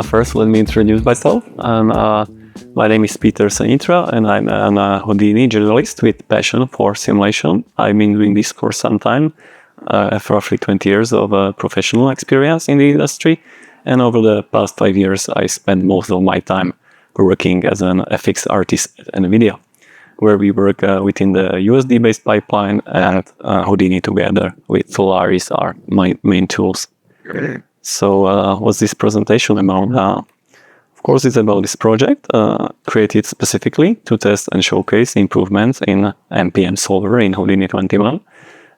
First, let me introduce myself. My name is Sanitra, and I'm a Houdini journalist with passion for simulation. I've been doing this for some time. I have roughly 20 years of professional experience in the industry, and over the past 5 years, I spent most of my time working as an FX artist at NVIDIA, where we work within the USD-based pipeline and Houdini together with Solaris are my main tools. So what's this presentation about? Of course, it's about this project created specifically to test and showcase improvements in MPM solver in Houdini 21.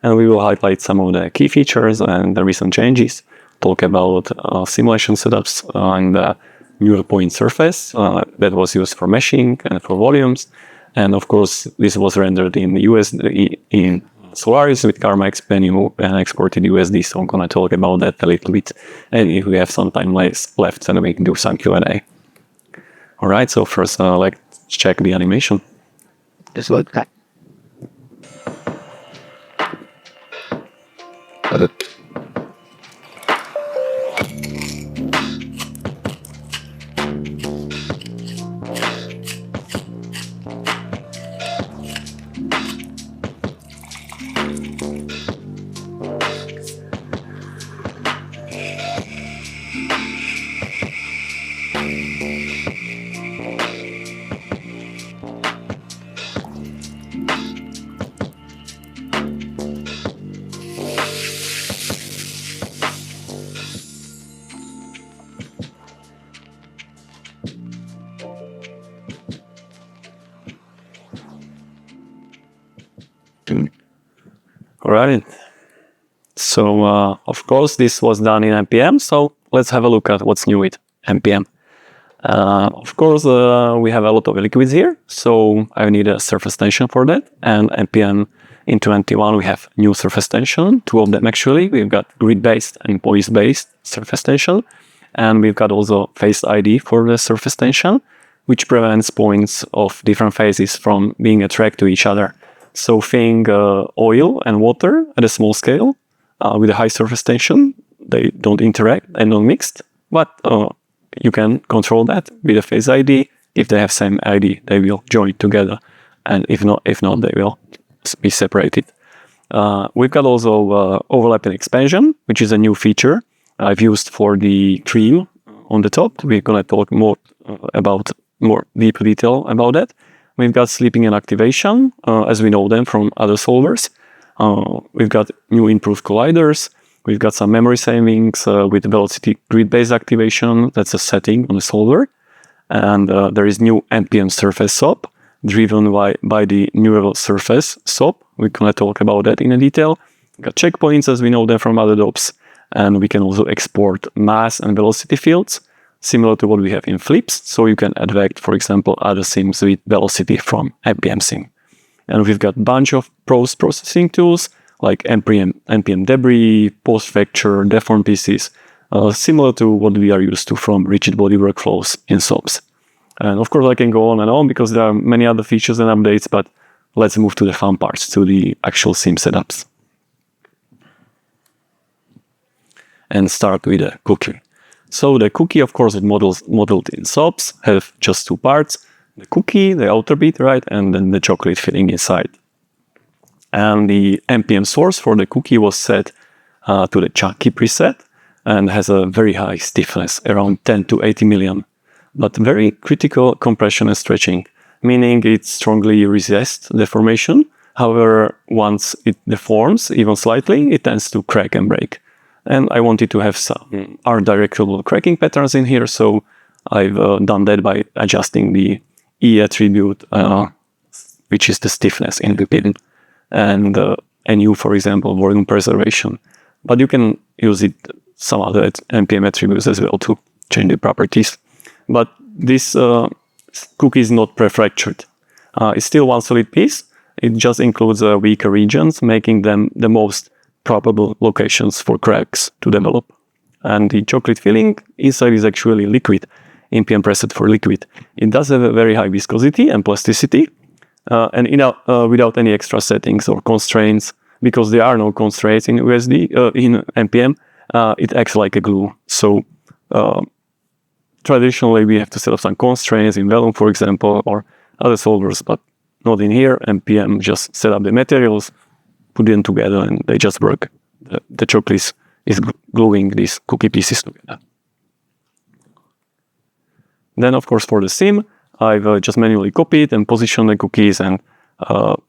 And we will highlight some of the key features and the recent changes, talk about simulation setups and the neural point surface that was used for meshing and for volumes. And of course, this was rendered in USD in Solaris with Karma XPU and exported USD. So I'm going to talk about that a little bit. And if we have some time left, then we can do some Q&A. All right. So first, let's check the animation. Just look that. All right. So, of course, this was done in MPM. So let's have a look at what's new with MPM. Of course, we have a lot of liquids here. So I need a surface tension for that. And MPM in 21, we have new surface tension, 2 of them actually. We've got grid-based and poise-based surface tension. And we've got also phase ID for the surface tension, which prevents points of different phases from being attracted to each other. So think oil and water at a small scale with a high surface tension. They don't interact and don't mix, but you can control that with a phase ID. If they have same ID, they will join together, and if not, they will be separated. We've got also overlap and expansion, which is a new feature I've used for the trim on the top. We're gonna talk more deep detail about that. We've got sleeping and activation, as we know them from other solvers. We've got new improved colliders. We've got some memory savings with velocity grid-based activation. That's a setting on the solver. And there is new MPM surface SOP driven by the Neural Surface SOP. We're going to talk about that in detail. We've got checkpoints as we know them from other DOPs. And we can also export mass and velocity fields, similar to what we have in flips. So you can advect, for example, other sims with velocity from MPM sim. And we've got a bunch of processing tools like MPM debris, post-fracture, deform pieces, similar to what we are used to from rigid body workflows in SOPs. And of course, I can go on and on because there are many other features and updates, but let's move to the fun parts, to the actual sim setups. And start with a cookie. So the cookie, of course, is modeled in SOPs, have just 2 parts. The cookie, the outer bit, right, and then the chocolate filling inside. And the MPM source for the cookie was set to the chunky preset and has a very high stiffness, around 10 to 80 million, but very critical compression and stretching, meaning it strongly resists deformation. However, once it deforms, even slightly, it tends to crack and break. And I wanted to have some art-directable cracking patterns in here, so I've done that by adjusting the E attribute, which is the stiffness in the pin, and NU, for example, volume preservation. But you can use it some other MPM attributes as well to change the properties. But this cookie is not prefractured. It's still one solid piece. It just includes weaker regions, making them the most probable locations for cracks to develop. And the chocolate filling inside is actually liquid, MPM preset for liquid. It does have a very high viscosity and plasticity, and without any extra settings or constraints, because there are no constraints in in MPM, it acts like a glue. So traditionally, we have to set up some constraints in Vellum, for example, or other solvers, but not in here. MPM just set up the materials, put them together, and they just work. The chocolate is gluing these cookie pieces together. Then, of course, for the sim, I've just manually copied and positioned the cookies and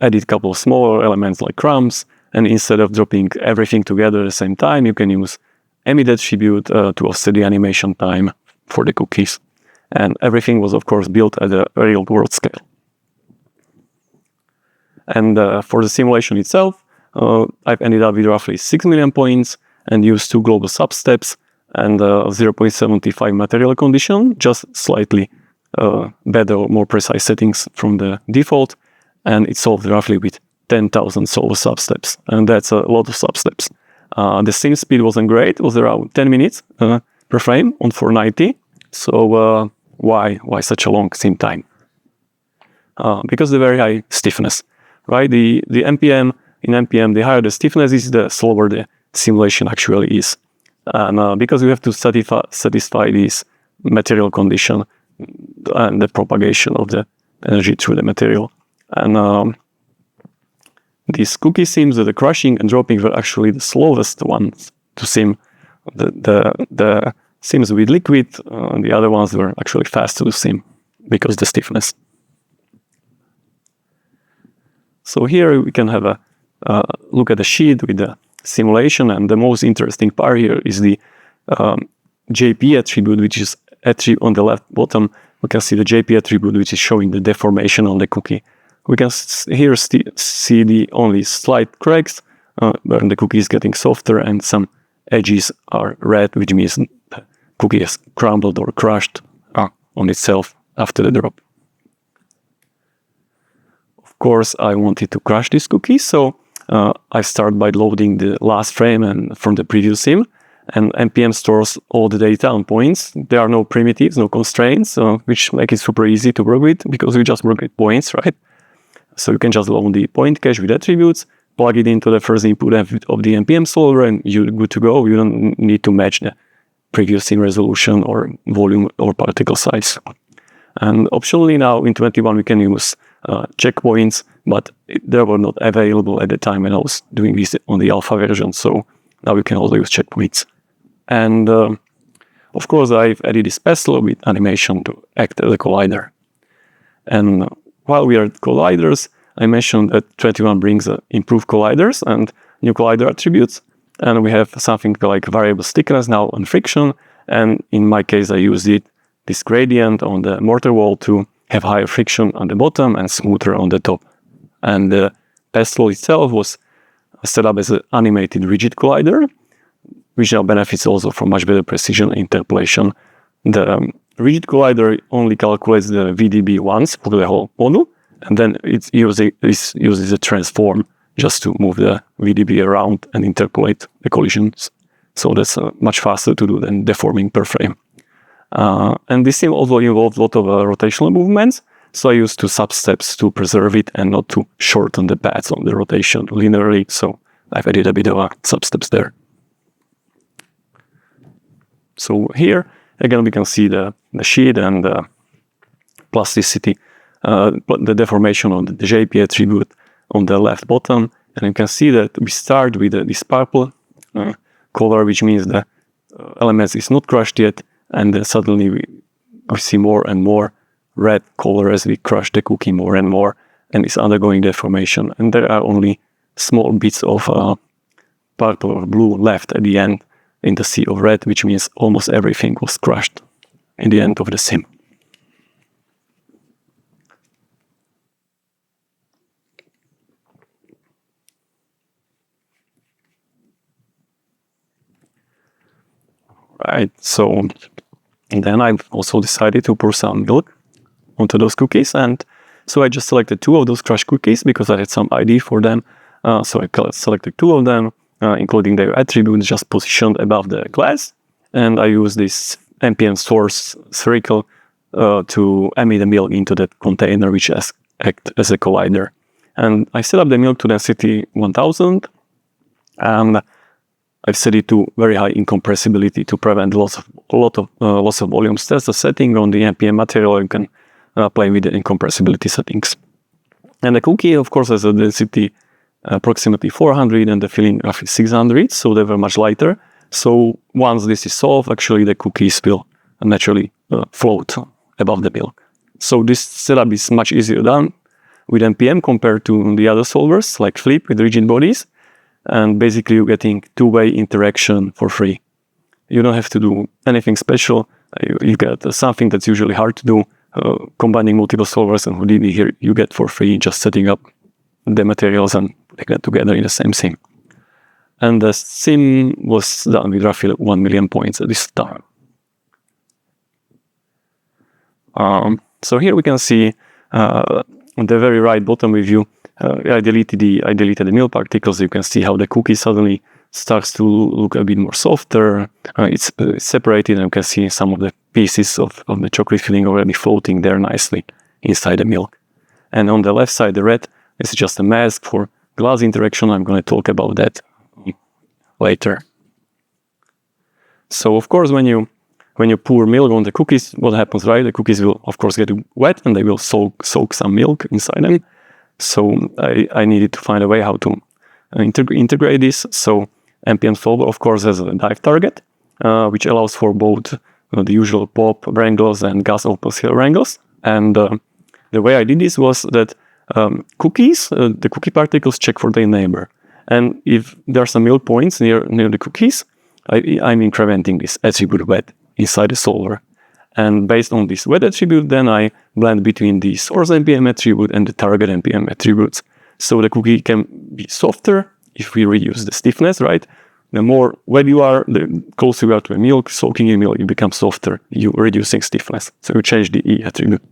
added a couple of smaller elements like crumbs. And instead of dropping everything together at the same time, you can use emit attribute to offset the animation time for the cookies. And everything was, of course, built at a real world scale. And for the simulation itself, I've ended up with roughly 6 million points and used 2 global substeps and 0.75 material condition, just slightly better or more precise settings from the default. And it solved roughly with 10,000 solver substeps. And that's a lot of substeps. The sim speed wasn't great. It was around 10 minutes per frame on 490. So why such a long sim time? Because the very high stiffness, right? The MPM, in MPM, the higher the stiffness is, the slower the simulation actually is. And because we have to satisfy this material condition and the propagation of the energy through the material. And these cookie sims, the crushing and dropping, were actually the slowest ones to sim. The sims with liquid, and the other ones were actually faster to sim because of the stiffness. So here we can have a look at the sheet with the simulation, and the most interesting part here is the JP attribute, which is on the left bottom. We can see the JP attribute, which is showing the deformation on the cookie. We can here see the only slight cracks where the cookie is getting softer, and some edges are red, which means the cookie is crumbled or crushed on itself after the drop. Of course, I wanted to crush this cookie, so I start by loading the last frame and from the previous sim, and MPM stores all the data on points. There are no primitives, no constraints, which make it super easy to work with because we just work with points, right? So you can just load the point cache with attributes, plug it into the first input of the MPM solver, and you're good to go. You don't need to match the previous sim resolution or volume or particle size. And optionally now in 21 we can use checkpoints, but they were not available at the time when I was doing this on the alpha version. So now we can also use checkpoints. And of course I've added this pestle with animation to act as a collider. And while we are at colliders, I mentioned that 21 brings improved colliders and new collider attributes. And we have something like variable stickiness now on friction. And in my case, I used this gradient on the mortar wall to have higher friction on the bottom and smoother on the top. And the pestle itself was set up as an animated rigid collider, which now benefits also from much better precision interpolation. The rigid collider only calculates the VDB once for the whole model, and then it uses a transform just to move the VDB around and interpolate the collisions. So that's much faster to do than deforming per frame. And this sim also involved a lot of rotational movements, so I used 2 substeps to preserve it and not to shorten the paths on the rotation linearly, so I've added a bit of substeps there. So here, again, we can see the sheet and the plasticity, the deformation on the JP attribute on the left bottom. And you can see that we start with this purple color, which means the element is not crushed yet. And then suddenly we see more and more red color as we crush the cookie more and more. And it's undergoing deformation. And there are only small bits of purple or blue left at the end in the sea of red, which means almost everything was crushed in the end of the sim. Right, so then I also decided to pour some milk onto those cookies, and so I just selected 2 of those crushed cookies because I had some ID for them. So I selected 2 of them, including their attributes just positioned above the glass, and I used this MPM source spherical to emit the milk into that container, which acts as a collider. And I set up the milk to density 1000, And I've set it to very high incompressibility to prevent loss of volumes. That's the setting on the MPM material. You can play with the incompressibility settings. And the cookie, of course, has a density approximately 400 and the filling roughly 600, so they were much lighter. So once this is solved, actually the cookies will naturally float above the milk. So this setup is much easier done with MPM compared to the other solvers like Flip with rigid bodies. And basically you're getting two-way interaction for free. You don't have to do anything special. You get something that's usually hard to do, combining multiple solvers, and Houdini here you get for free, just setting up the materials and putting them together in the same sim. And the sim was done with roughly 1 million points at this time. So here we can see on the very right bottom review, I deleted the milk particles. You can see how the cookie suddenly starts to look a bit more softer. It's separated, and you can see some of the pieces of the chocolate filling already floating there nicely inside the milk. And on the left side, the red is just a mask for glass interaction. I'm going to talk about that later. So of course, when you pour milk on the cookies, what happens, right? The cookies will of course get wet and they will soak some milk inside them. So I needed to find a way how to integrate this. So MPM solver of course has a dive target, which allows for both the usual pop wrangles and gas opposite wrangles. And the way I did this was that cookies, the cookie particles check for their neighbor. And if there are some milk points near the cookies, I'm incrementing this attribute wet inside the solver. And based on this wet attribute, then I blend between the source MPM attribute and the target MPM attributes. So the cookie can be softer if we reduce the stiffness, right? The more wet you are, the closer you are to a milk, soaking in milk, it becomes softer, you're reducing stiffness. So you change the E attribute.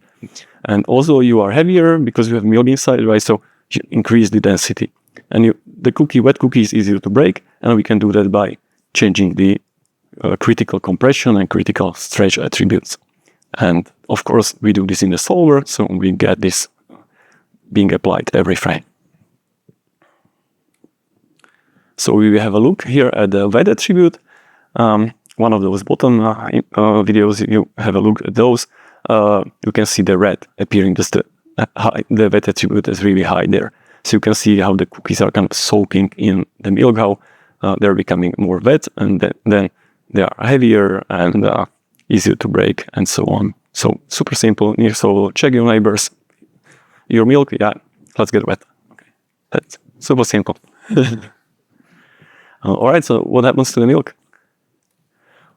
And also you are heavier because you have milk inside, right? So you increase the density. And the wet cookie is easier to break, and we can do that by changing the critical compression and critical stretch attributes. And of course, we do this in the solver, so we get this being applied every frame. So we have a look here at the wet attribute. One of those bottom videos, you have a look at those. You can see the red appearing, just the wet attribute is really high there. So you can see how the cookies are kind of soaking in the milk, how they're becoming more wet, and then they are heavier and easier to break, and so on. So super simple. So check your neighbors. Your milk, yeah, let's get wet. Okay, that's super simple. All right, so what happens to the milk?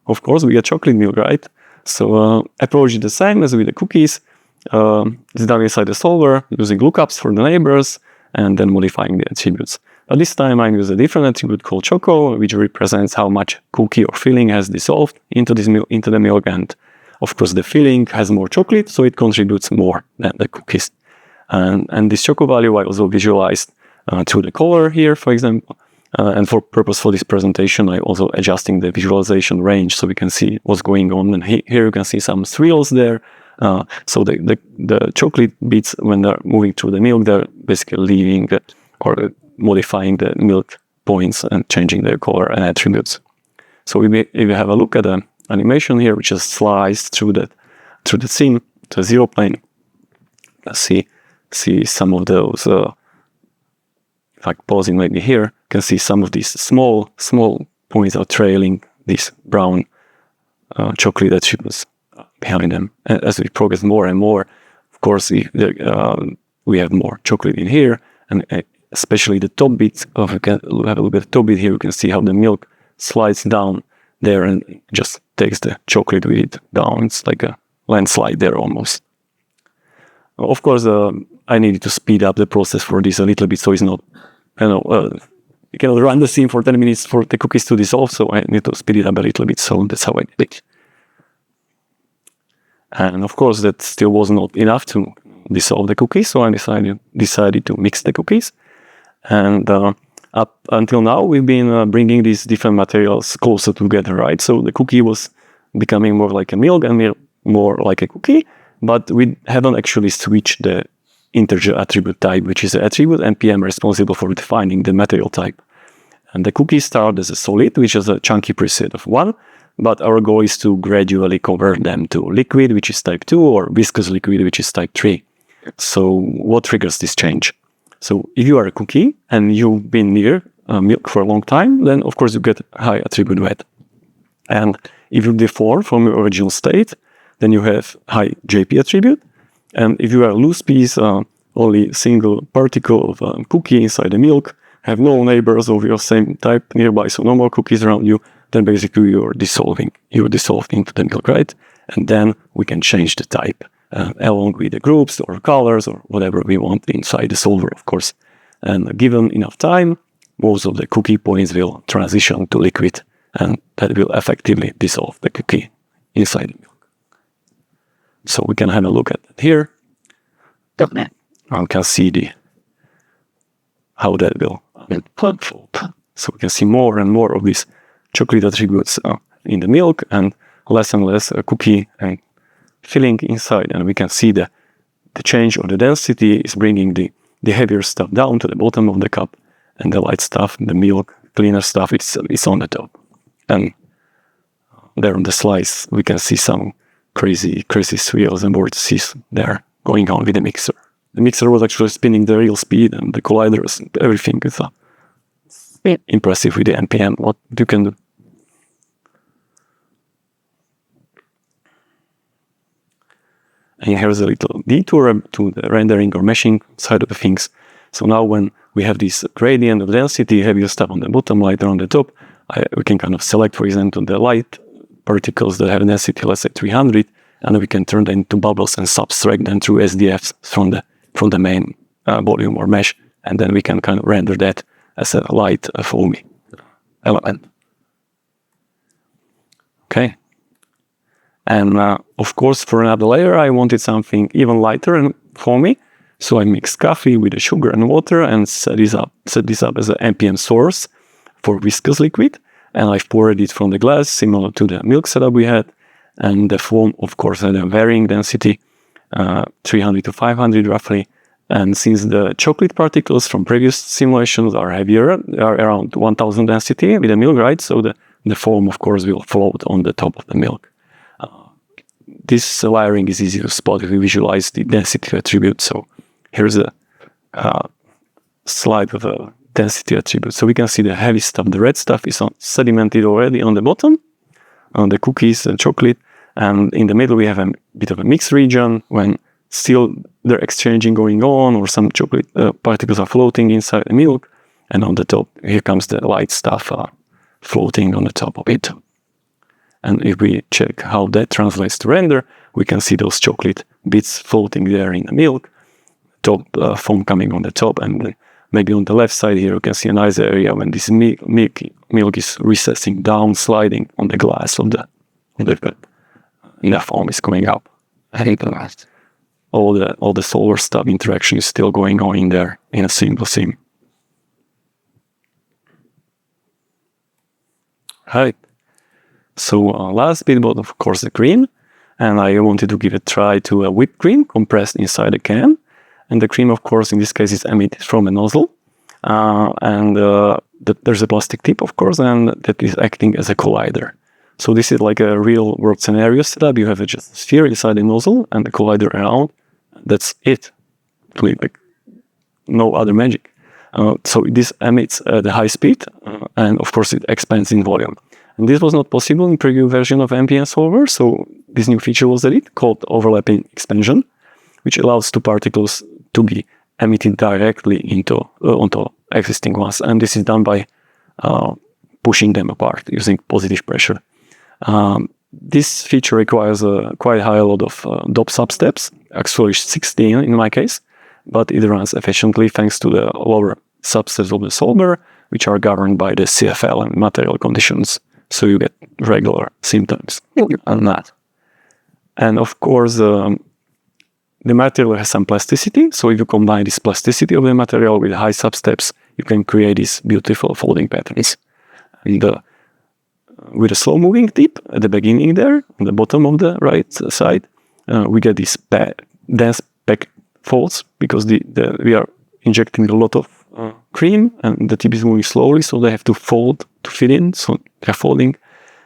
Of course, we get chocolate milk, right? So approach is the same as with the cookies. It's done inside the solver using lookups for the neighbors and then modifying the attributes. But this time I use a different attribute called choco, which represents how much cookie or filling has dissolved into the milk. And of course, the filling has more chocolate, so it contributes more than the cookies. And this choco value I also visualized through the color here, for example. And for purpose for this presentation, I also adjusting the visualization range so we can see what's going on. And here you can see some swirls there. So the chocolate bits, when they're moving through the milk, they're basically leaving or modifying the milk points and changing their color and attributes. So if we have a look at the animation here, which is sliced through the scene to a zero plane, let's see some of those. Like pausing maybe here, you can see some of these small points are trailing these brown chocolate attributes behind them. And as we progress more and more, of course, we have more chocolate in here, and especially the top bit. We have a look at the top bit here. You can see how the milk slides down there and just takes the chocolate with it down. It's like a landslide there almost. Of course, I needed to speed up the process for this a little bit, so it's not. You cannot run the scene for 10 minutes for the cookies to dissolve, so I need to speed it up a little bit, so that's how I did it. And of course, that still was not enough to dissolve the cookies, so I decided to mix the cookies. And up until now, we've been bringing these different materials closer together, right? So the cookie was becoming more like a milk and more like a cookie, but we haven't actually switched the integer attribute type, which is the attribute MPM responsible for defining the material type. And the cookie start as a solid, which is a chunky preset of 1, but our goal is to gradually convert them to liquid, which is type 2, or viscous liquid, which is type 3. So what triggers this change? So if you are a cookie and you've been near milk for a long time, then of course you get high attribute wet. And if you deform from your original state, then you have high JP attribute. And if you are a loose piece, only single particle of cookie inside the milk, have no neighbors of your same type nearby, so no more cookies around you, then basically you're dissolved into the milk, right? And then we can change the type along with the groups or colors or whatever we want inside the solver, of course. And given enough time, most of the cookie points will transition to liquid, and that will effectively dissolve the cookie inside the milk. So we can have a look at that here. And can see how that will unfold. So we can see more and more of these chocolate attributes in the milk, and less cookie and filling inside. And we can see the change of the density is bringing the heavier stuff down to the bottom of the cup, and the light stuff, the milk, cleaner stuff, is on the top. And there on the slice, we can see some crazy swirls and vortices there going on with the mixer. The mixer was actually spinning the real speed, and the colliders and everything is impressive with the MPM, what you can do. And here's a little detour to the rendering or meshing side of the things. So now when we have this gradient of density, heavier stuff on the bottom, lighter on the top, we can kind of select, for example, the light particles that have density, let's say 300, and we can turn them into bubbles and subtract them through SDFs from the main volume or mesh, and then we can kind of render that as a light, foamy element. Okay. And of course, for another layer, I wanted something even lighter and foamy. So I mixed coffee with the sugar and water and set this up as an MPM source for viscous liquid. And I've poured it from the glass, similar to the milk setup we had. And the foam, of course, had a varying density, 300 to 500 roughly. And since the chocolate particles from previous simulations are heavier, they are around 1000 density with the milk, right? So the foam, of course, will float on the top of the milk. This layering is easy to spot if we visualize the density attribute. So here's a slide of the density attribute. So we can see the heavy stuff, the red stuff is sedimented already on the bottom, on the cookies and chocolate. And in the middle, we have a bit of a mixed region when still they're exchanging going on, or some chocolate particles are floating inside the milk. And on the top, here comes the light stuff floating on the top of it. And if we check how that translates to render, we can see those chocolate bits floating there in the milk, top foam coming on the top, and maybe on the left side here you can see a nice area when this milk is recessing down, sliding on the glass of the the foam is coming up. I think all the solver stuff interaction is still going on in there in a single sim. Right. So last bit was, of course, the cream, and I wanted to give a try to a whipped cream compressed inside a can. And the cream, of course, in this case is emitted from a nozzle, and there's a plastic tip, of course, and that is acting as a collider. So this is like a real world scenario setup. You have just a sphere inside the nozzle and the collider around. That's it. Like no other magic. So this emits at a high speed, and of course it expands in volume. And this was not possible in previous version of MPM solver, so this new feature was added called overlapping expansion, which allows two particles to be emitted directly onto existing ones, and this is done by pushing them apart using positive pressure. This feature requires a quite high load of DOP substeps, actually 16 in my case, but it runs efficiently thanks to the lower substeps of the solver, which are governed by the CFL and material conditions. So you get regular symptoms on that. And of course, the material has some plasticity. So if you combine this plasticity of the material with high substeps, you can create these beautiful folding patterns. And with a slow-moving tip at the beginning there, on the bottom of the right side, we get these dense packed folds because we are injecting a lot of cream, and the tip is moving slowly, so they have to fold to fit in, so they're folding.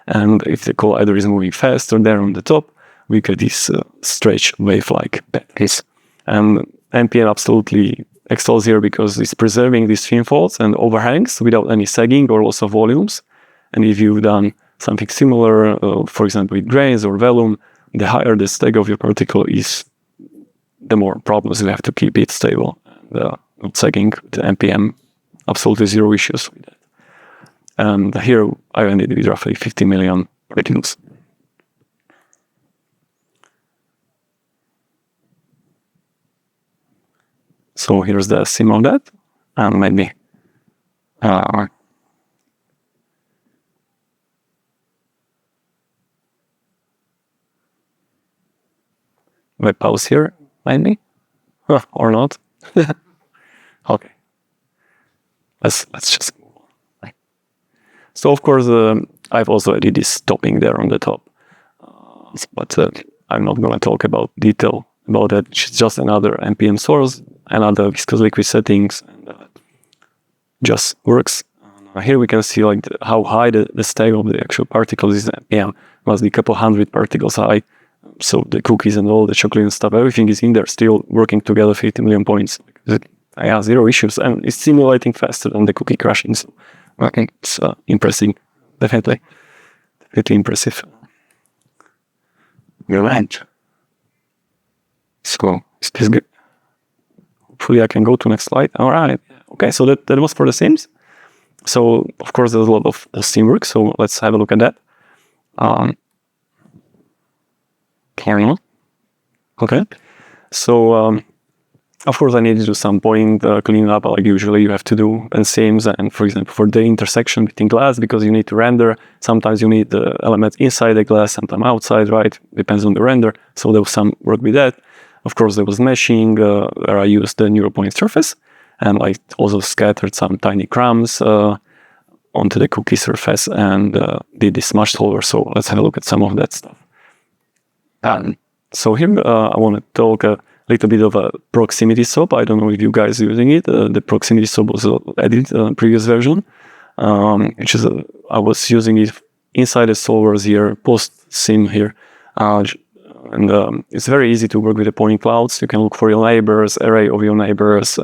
And if the collider is moving faster there on the top, we get this stretch wave-like patterns. And MPM absolutely excels here because it's preserving these thin folds and overhangs without any sagging or loss of volumes. And if you've done something similar, for example, with grains or vellum, the higher the stag of your particle is, the more problems you have to keep it stable. And, not sagging, the MPM, absolutely zero issues with that. And here I ended with roughly 50 million particles. So here's the sim of that, and maybe we pause here, maybe, or not. Okay, let's just move on. So of course, I've also added this stopping there on the top, but I'm not going to talk about detail about that. It's just another MPM source, another viscous liquid settings, and just works. Here we can see like how high the stag of the actual particles is. MPM must be a couple hundred particles high. So the cookies and all the chocolate and stuff, everything is in there, still working together, 50 million points. Yeah, zero issues, and it's simulating faster than the cookie crashing. So I think it's impressive, definitely impressive. Good. So is this good? Hopefully I can go to next slide. All right. Okay, so that was for the sims. So of course there's a lot of sim work. So let's have a look at that. Karma. Okay. So of course I need to do some point cleaning up, like usually you have to do in sims, and for example for the intersection between glass, because you need to render. Sometimes you need the elements inside the glass, sometimes outside, right? Depends on the render. So there was some work with that. Of course, there was meshing, where I used the neural surface, and I also scattered some tiny crumbs onto the cookie surface and did this smudge solver. So let's have a look at some of that stuff. So here I want to talk a little bit of a proximity SOP. I don't know if you guys are using it. The proximity SOP was added in the previous version, which is I was using it inside the solvers here, post sim here. And it's very easy to work with the point clouds. You can look for your neighbors, array of your neighbors,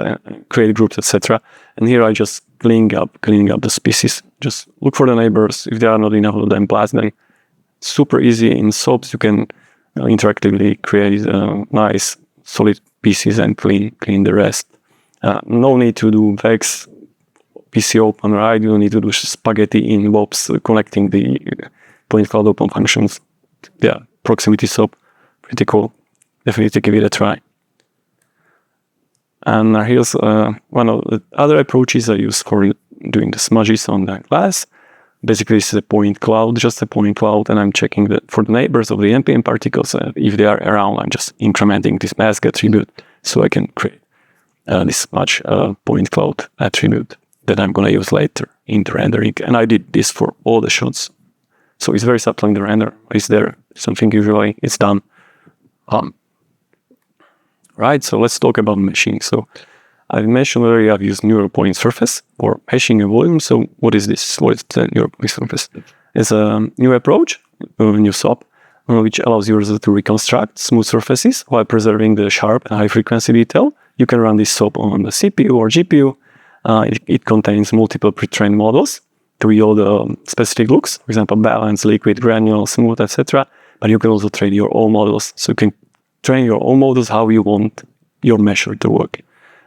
create groups, etc. And here I just cleaning up the species. Just look for the neighbors. If there are not enough of them, blast them. Super easy in SOPs. You can interactively create nice solid pieces and clean the rest. No need to do vex, PC open, right? You don't need to do spaghetti in WOPs connecting the point cloud open functions. Yeah, proximity SOP. Pretty cool. Definitely give it a try. And here's one of the other approaches I use for doing the smudges on the glass. Basically, this is a point cloud, just a point cloud, and I'm checking that for the neighbors of the MPM particles, if they are around, I'm just incrementing this mask attribute so I can create this smudge point cloud attribute that I'm going to use later in the rendering. And I did this for all the shots. So it's very subtle in the render. Is there something usually? It's done. Right, so let's talk about meshing. So I mentioned earlier I've used neural point surface for meshing a volume. So what is this? What is the neural point surface? It's a new approach, a new SOP, which allows users to reconstruct smooth surfaces while preserving the sharp and high frequency detail. You can run this SOP on the CPU or GPU. It contains multiple pre-trained models to yield specific looks, for example, balance, liquid, granular, smooth, etc. But you can also train your own models. So you can train your own models how you want your mesher to work,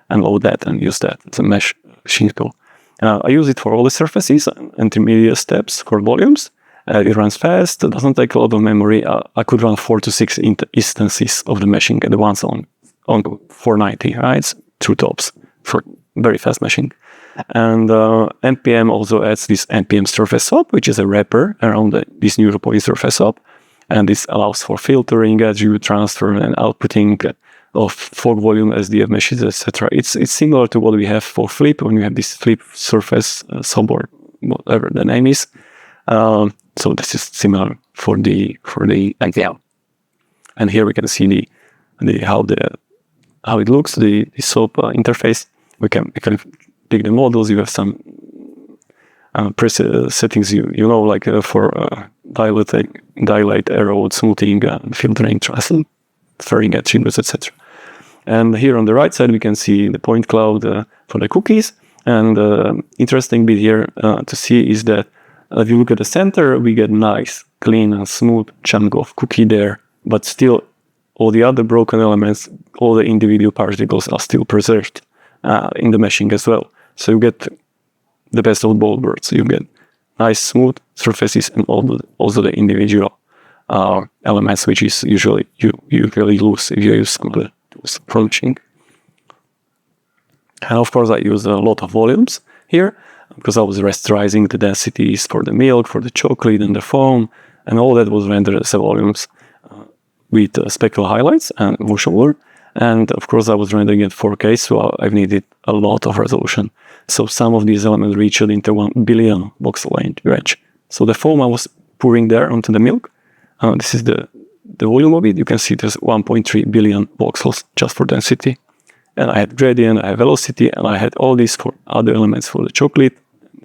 and load that and use that as a mesh machine tool. I use it for all the surfaces and intermediate steps for volumes. It runs fast, it doesn't take a lot of memory. I could run 4 to 6 instances of the meshing at once on 490, right? Through tops for very fast meshing. And MPM also adds this MPM surface SOP, which is a wrapper around this neural point surface SOP. And this allows for filtering, attribute transfer, and outputting of fog volume, SDF meshes, etc. It's similar to what we have for Flip when you have this Flip surface SOP or whatever the name is. So this is similar for the MPM. And here we can see how it looks, the SOP interface. We can pick the models, you have some preset settings, you know, like for dilate, arrow, smoothing, filtering, transferring attributes, etc. And here on the right side, we can see the point cloud for the cookies. And interesting bit here to see is that if you look at the center, we get nice, clean, and smooth chunk of cookie there, but still all the other broken elements, all the individual particles are still preserved in the meshing as well. So you get the best of both worlds. You get nice, smooth surfaces and also the individual elements, which is usually you usually lose if you use some other tools for meshing. And of course, I use a lot of volumes here because I was rasterizing the densities for the milk, for the chocolate, and the foam, and all that was rendered as volumes with specular highlights and motion blur. And of course, I was rendering at 4K, so I've needed a lot of resolution. So some of these elements reached into 1 billion voxel range. So the foam I was pouring there onto the milk, this is the volume of it. You can see there's 1.3 billion voxels just for density. And I had gradient, I had velocity, and I had all these for other elements for the chocolate,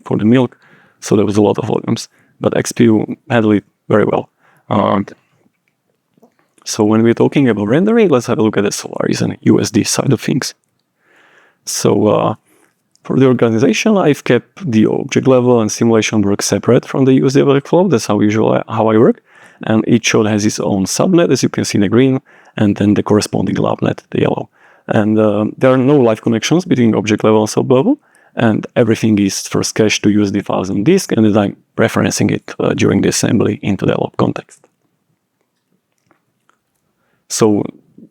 for the milk. So there was a lot of volumes. But XPU handled it very well. So when we're talking about rendering, let's have a look at the Solaris and USD side of things. So for the organization, I've kept the object level and simulation work separate from the USD workflow. That's how I work. And each node has its own subnet, as you can see in the green, and then the corresponding labnet, the yellow. And there are no live connections between object level and sub level, and everything is first cached to USD files on disk, and then I'm referencing it during the assembly into the LOP context. So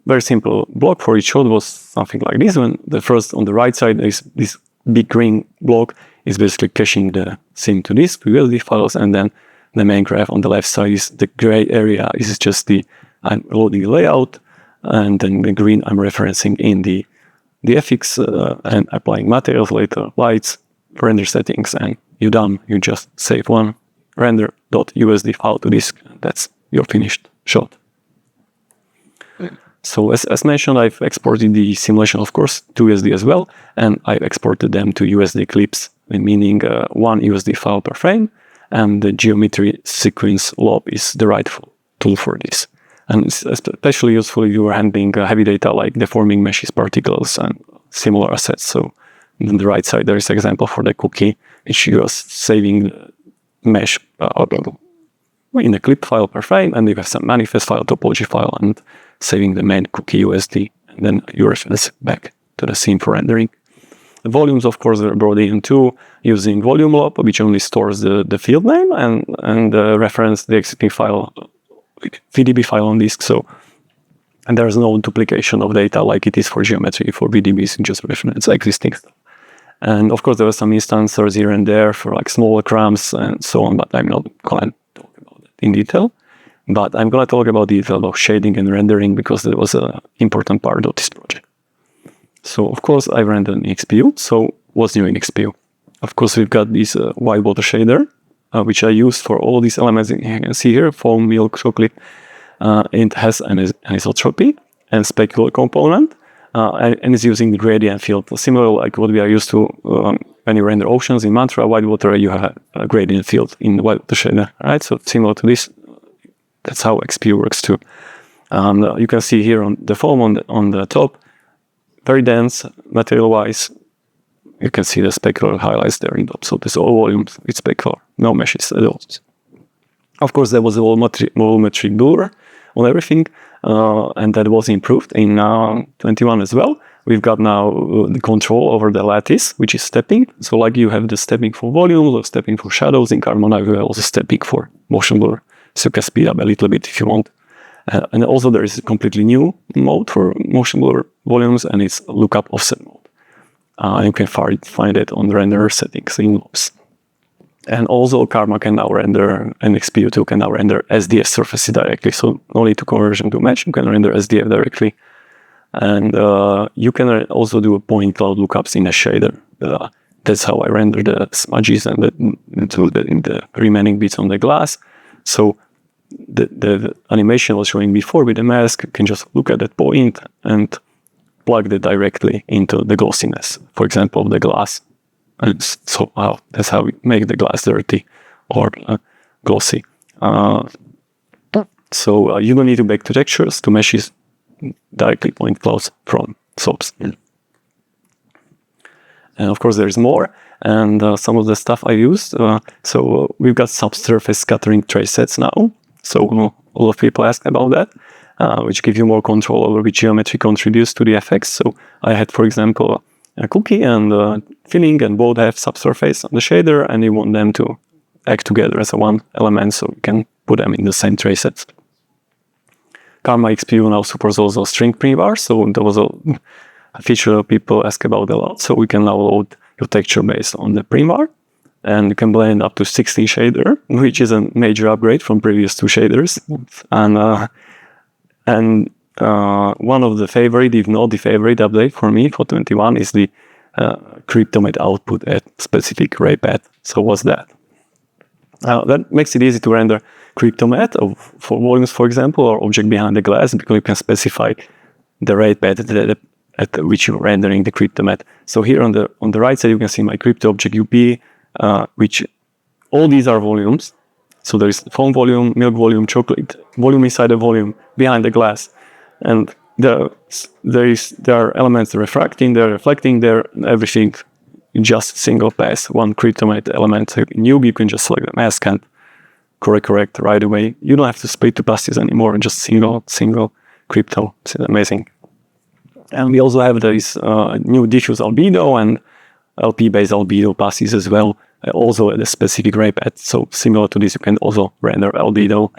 very simple block for each node was something like this. When the first on the right side is this big green block is basically caching the sim to disk to USD files, and then the main graph on the left side is the gray area. This is just I'm loading the layout, and then the green I'm referencing in the FX and applying materials later, lights, render settings, and you're done. You just save one render.usd file to disk, and that's your finished shot. So as mentioned, I've exported the simulation, of course, to USD as well, and I've exported them to USD clips, meaning one USD file per frame, and the geometry sequence loop is the right tool for this. And it's especially useful if you are handling heavy data like deforming meshes, particles, and similar assets. So on the right side, there is an example for the cookie, which you are saving the mesh in a clip file per frame, and you have some manifest file, topology file, and saving the main cookie USD, and then you reference back to the scene for rendering. The volumes, of course, are brought in too, using volume loop, which only stores the field name and reference the exiting file, VDB file on disk. So, and there's no duplication of data like it is for geometry. For VDBs, you just reference existing stuff. And of course, there were some instances here and there for like smaller crumbs and so on, but I'm not going to talk about that in detail. But I'm going to talk about detail about shading and rendering because that was an important part of this project. So, of course, I rendered an XPU. So, what's new in XPU? Of course, we've got this Whitewater shader, which I use for all these elements you can see here, foam, milk, chocolate. It has an anisotropy and specular component, and it's using the gradient field, similar like what we are used to when you render oceans in Mantra, Whitewater, you have a gradient field in the Whitewater shader, right? So, similar to this. That's how XPU works too. You can see here on the foam on the top, very dense material-wise. You can see the specular highlights there in top. So this all volumes with specular, no meshes at all. Of course, there was a volumetric blur on everything, and that was improved in 21 as well. We've got now the control over the lattice, which is stepping. So like you have the stepping for volumes or stepping for shadows in Karma, you have also stepping for motion blur. So you can speed up a little bit if you want. And also there is a completely new mode for motion blur volumes, and it's lookup offset mode. You can find it on the render settings in loops. And also Karma can now render, and XPU2 can now render SDF surfaces directly. So no need to conversion to mesh, you can render SDF directly. And you can also do point cloud lookups in a shader. That's how I render the smudges and the remaining bits on the glass. So the animation I was showing before with the mask, you can just look at that point and plug that directly into the glossiness, for example, of the glass And so that's how we make the glass dirty or glossy. So you don't need to bake the textures to meshes directly point clouds from SOPs. And of course, there's more. And some of the stuff I used. So we've got subsurface scattering trace sets now. So a lot of people ask about that, which give you more control over which geometry contributes to the effects. So I had, for example, a cookie and filling, and both have subsurface on the shader, and you want them to act together as a one element, so you can put them in the same trace sets. Karma XPU now supports also string prebar, so there was a feature people ask about a lot. So we can now load your texture based on the prebar, and you can blend up to 16 shader, which is a major upgrade from previous 2 shaders. And one of the favorite, if not the favorite update for me for 21 is the CryptoMat output at specific ray path. So what's that? That makes it easy to render CryptoMat for volumes, for example, or object behind the glass, because you can specify the ray path at which you're rendering the CryptoMat. So here on the right side, you can see my crypto object UP, which all these are volumes. So there is foam volume, milk volume, chocolate volume inside the volume behind the glass, and there are elements refracting, they're reflecting, they're everything in just single pass, one CryptoMat element. So in UB, you can just select the mask and correct right away. You don't have to split the passes anymore, just single crypto. It's amazing. And we also have this new diffuse albedo and LP-based albedo passes as well, also at a specific ray path. So similar to this, you can also render albedo,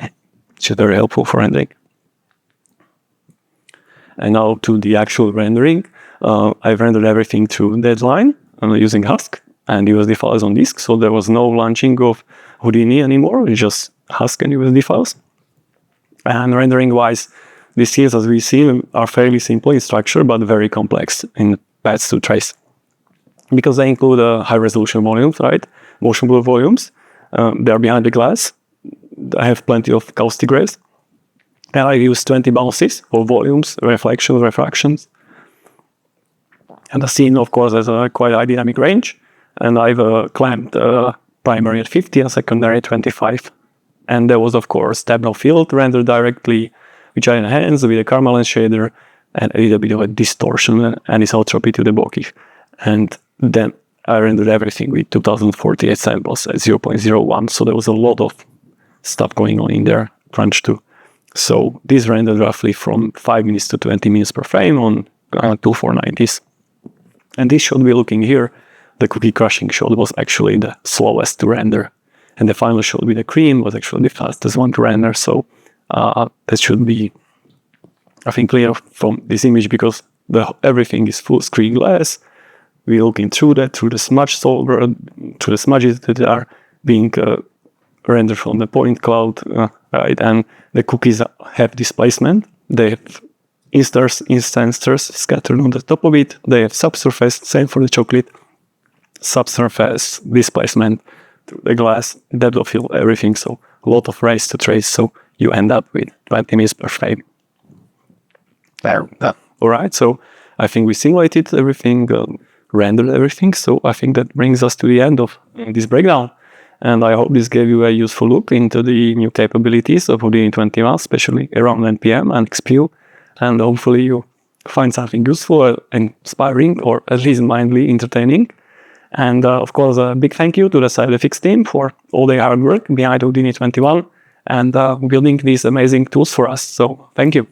which is very helpful for rendering. And now to the actual rendering. I've rendered everything through Deadline using Husk and USD files on disk. So there was no launching of Houdini anymore, it's just Husk and USD files. And rendering-wise, these scenes, as we see, are fairly simple in structure, but very complex in paths to trace. Because they include high-resolution volumes, right? Motion blur volumes. They are behind the glass. I have plenty of caustic rays. And I use 20 bounces for volumes, reflections, refractions. And the scene, of course, has a quite high dynamic range. And I've clamped primary at 50 and secondary at 25. And there was, of course, tab-no field rendered directly, which I enhanced with a Karma lens shader and a little bit of a distortion and isotropy to the bokeh. And then I rendered everything with 2048 samples at 0.01. So there was a lot of stuff going on in there, Crunch 2. So this rendered roughly from 5 minutes to 20 minutes per frame on 2490s. And this shot we're looking here, the cookie crushing shot, was actually the slowest to render. And the final shot with the cream was actually the fastest one to render. So that should be, I think, clear from this image, because everything is full screen glass. We're looking through that, through the smudge solver, through the smudges that are being rendered from the point cloud, right? And the cookies have displacement. They have instancers scattered on the top of it. They have subsurface, same for the chocolate. Subsurface, displacement through the glass, depth of field, everything. So a lot of rays to trace. So you end up with 20 minutes per frame. There. All right. So I think we simulated everything, rendered everything. So I think that brings us to the end of this breakdown. And I hope this gave you a useful look into the new capabilities of Houdini 21, especially around MPM and XPU. And hopefully you find something useful, inspiring, or at least mildly entertaining. And of course, a big thank you to the SideFX team for all their hard work behind Houdini 21 and building these amazing tools for us. So thank you.